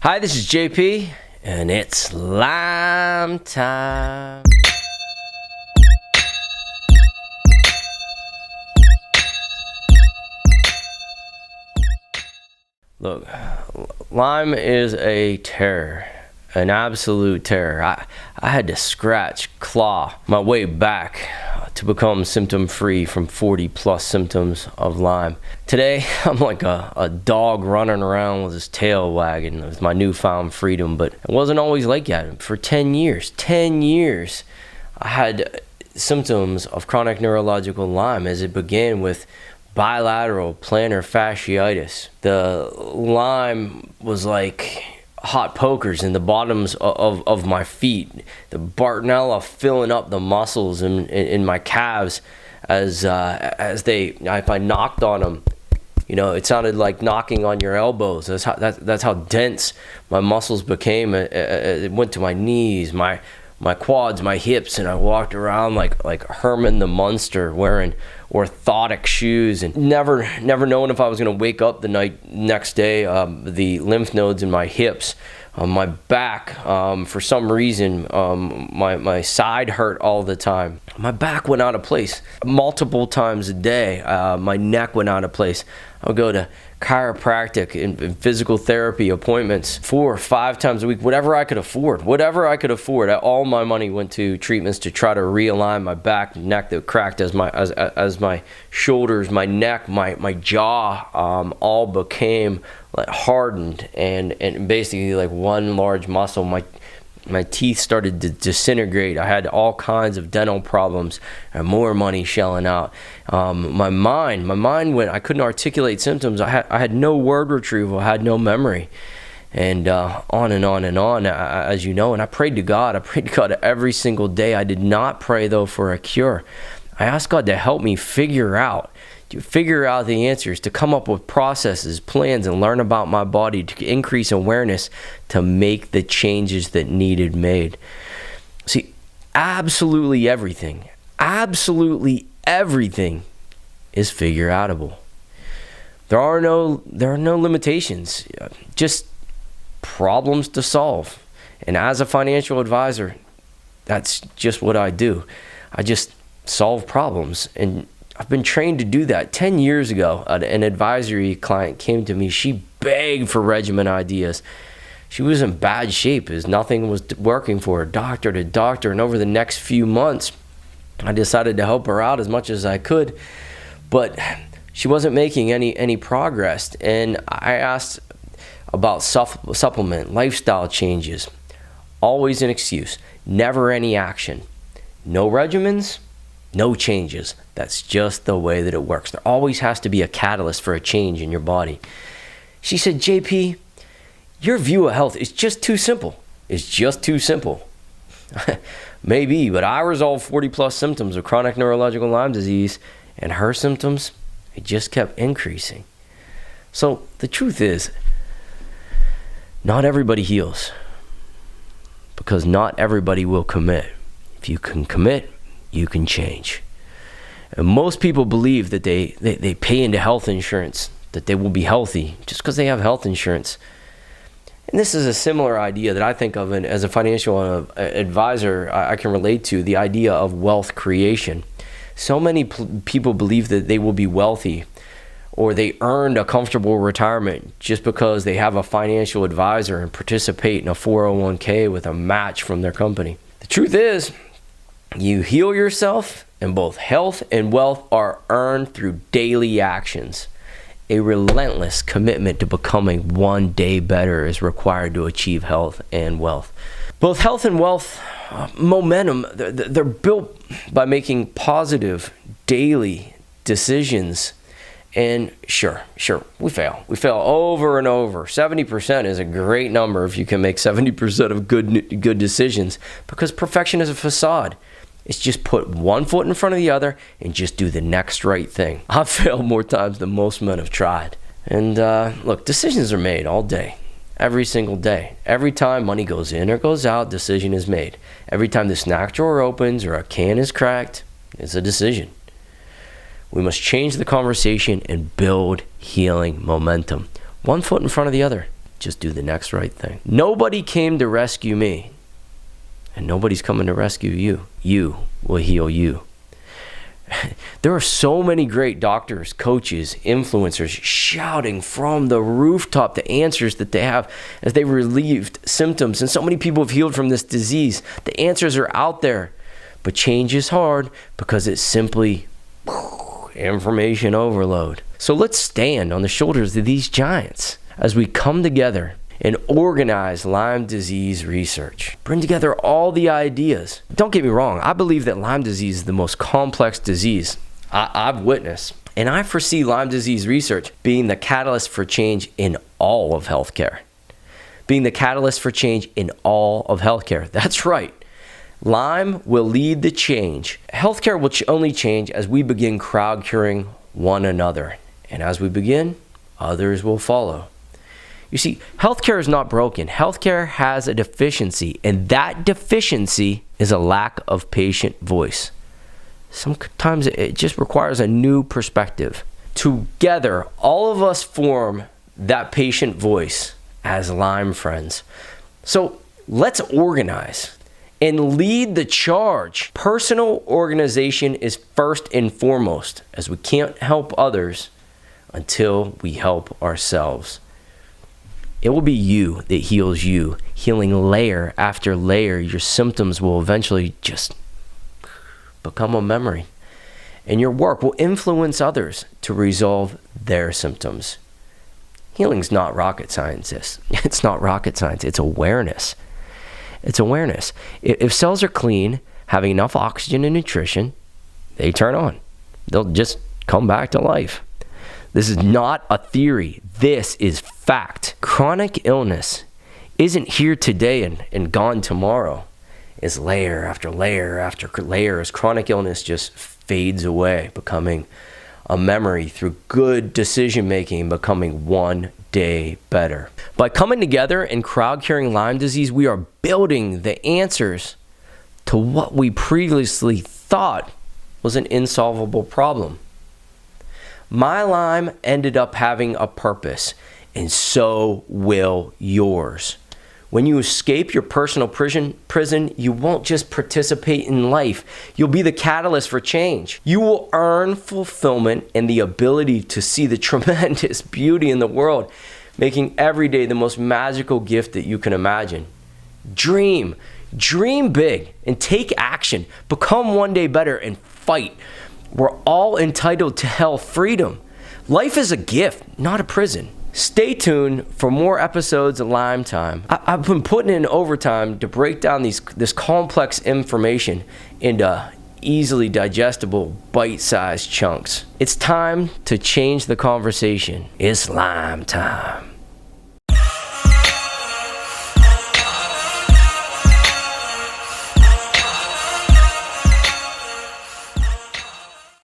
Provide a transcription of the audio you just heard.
Hi, this is JP, and it's Lyme time. Look, Lyme is a terror, an absolute terror. I had to scratch, claw my way back to become symptom-free from 40+ symptoms of Lyme. Today, I'm like a dog running around with his tail wagging with my newfound freedom, but it wasn't always like that. For 10 years, I had symptoms of chronic neurological Lyme, as it began with bilateral plantar fasciitis. The Lyme was like hot pokers in the bottoms of my feet. The Bartonella filling up the muscles in my calves as if I knocked on them, you know, it sounded like knocking on your elbows. That's how dense my muscles became. It went to my knees, my quads, my hips, and I walked around like Herman the Munster, wearing orthotic shoes and never knowing if I was going to wake up the next day. The lymph nodes in my hips, my back, for some reason, my side hurt all the time. My back went out of place multiple times a day. My neck went out of place. I would go to chiropractic and physical therapy appointments 4 or 5 times a week, whatever I could afford. All my money went to treatments to try to realign my back and neck that cracked as my shoulders, my neck, my jaw all became like hardened and basically like one large muscle. My teeth started to disintegrate. I had all kinds of dental problems and more money shelling out. My mind went, I couldn't articulate symptoms. I had no word retrieval. I had no memory. And on and on and on, as you know. And I prayed to God. Every single day. I did not pray, though, for a cure. I asked God to help me figure out the answers, to come up with processes, plans, and learn about my body, to increase awareness, to make the changes that needed made. See, absolutely everything is figure outable. There are no limitations, just problems to solve. And as a financial advisor, that's just what I do. I just solve problems, and I've been trained to do that. 10 years ago, an advisory client came to me. She begged for regimen ideas. She was in bad shape as nothing was working for her, doctor to doctor. And over the next few months, I decided to help her out as much as I could. But she wasn't making any progress. And I asked about supplement, lifestyle changes. Always an excuse. Never any action. No regimens, no changes. That's just the way that it works. There always has to be a catalyst for a change in your body. She said, JP, your view of health is just too simple. It's just too simple. Maybe, but I resolved 40+ symptoms of chronic neurological Lyme disease, and her symptoms, it just kept increasing. So the truth is, not everybody heals, because not everybody will commit. If you can commit, you can change. And most people believe that they pay into health insurance, that they will be healthy just because they have health insurance. And this is a similar idea that I think of as a financial advisor. I can relate to the idea of wealth creation. So many people believe that they will be wealthy, or they earned a comfortable retirement just because they have a financial advisor and participate in a 401k with a match from their company. The truth is, you heal yourself, and both health and wealth are earned through daily actions. A relentless commitment to becoming one day better is required to achieve health and wealth. Both health and wealth momentum, they're built by making positive daily decisions. And sure, we fail. We fail over and over. 70% is a great number if you can make 70% of good decisions, because perfection is a facade. It's just put one foot in front of the other and just do the next right thing. I've failed more times than most men have tried. And look, decisions are made all day, every single day. Every time money goes in or goes out, decision is made. Every time the snack drawer opens or a can is cracked, it's a decision. We must change the conversation and build healing momentum. One foot in front of the other. Just do the next right thing. Nobody came to rescue me, and nobody's coming to rescue you. You will heal you. There are so many great doctors, coaches, influencers shouting from the rooftop the answers that they have as they relieved symptoms. And so many people have healed from this disease. The answers are out there. But change is hard because it's simply information overload. So let's stand on the shoulders of these giants as we come together and organize Lyme disease research. Bring together all the ideas. Don't get me wrong, I believe that Lyme disease is the most complex disease I've witnessed. And I foresee Lyme disease research being the catalyst for change in all of healthcare. Being the catalyst for change in all of healthcare. That's right. Lyme will lead the change. Healthcare will only change as we begin crowd curing one another. And as we begin, others will follow. You see, healthcare is not broken. Healthcare has a deficiency, and that deficiency is a lack of patient voice. Sometimes it just requires a new perspective. Together, all of us form that patient voice as Lymefriends. So let's organize and lead the charge. Personal organization is first and foremost, as we can't help others until we help ourselves. It will be you that heals you. Healing layer after layer, your symptoms will eventually just become a memory. And your work will influence others to resolve their symptoms. Healing's not rocket science. It's not rocket science. It's awareness. It's awareness. If cells are clean, having enough oxygen and nutrition, they turn on. They'll just come back to life. This is not a theory. This is fact. Chronic illness isn't here today and gone tomorrow. It's layer after layer after layer as chronic illness just fades away, becoming a memory through good decision making, becoming one day better. By coming together and crowd curing Lyme disease, we are building the answers to what we previously thought was an insolvable problem. My Lyme ended up having a purpose, and so will yours. When you escape your personal prison, you won't just participate in life. You'll be the catalyst for change. You will earn fulfillment and the ability to see the tremendous beauty in the world, making every day the most magical gift that you can imagine. Dream big and take action. Become one day better and fight. We're all entitled to health freedom. Life is a gift, not a prison. Stay tuned for more episodes of Lyme Time. I've been putting in overtime to break down this complex information into easily digestible, bite-sized chunks. It's time to change the conversation. It's Lyme Time.